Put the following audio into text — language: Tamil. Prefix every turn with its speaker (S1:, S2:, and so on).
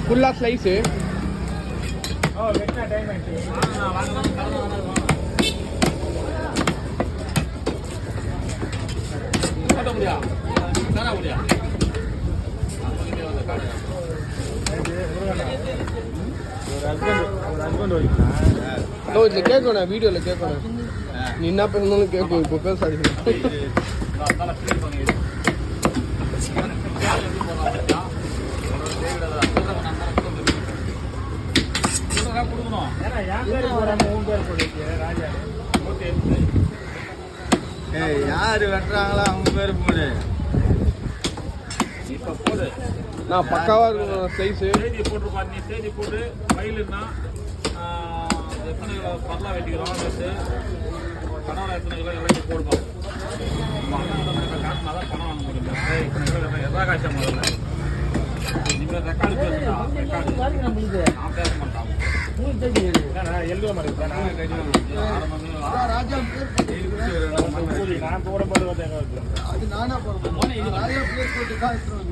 S1: ஃபுல்லா ஸ்லைஸு. இதில் கேட்கணும், வீடியோவில் கேட்கணும். நீ என்ன பேசணும்னு கேட்கும், இப்போ பேசாதீங்க.
S2: யாரு வெட்டுறாங்களோ அவங்க பேரு போடு.
S3: இப்போ போடு.
S1: நான் பக்காவாக இருக்கும் ஸ்லைஸு.
S3: தேதி போட்டுருப்பா. நீ தேதி போட்டு மயிலுன்னா எத்தனை கிலோ பரலாம் வெட்டிக்கிறோம் வச்சு கனவுல எத்தனை கிலோ எல்லாம் போடுவோம். காட்டினா தான் பணம் வாங்க முடியும். இத்தனை கிலோ எதா காய்ச்சா முதல்ல நீங்கள் ரெக்கார்டு பேசுறா. ரெக்கார்டு நான் பேச மாட்டான். எழுத மாட்டேன். நான் போடும்போது
S2: அது நானா போடுறேன். 4 பேர் போட்டு காய்ச்சல்.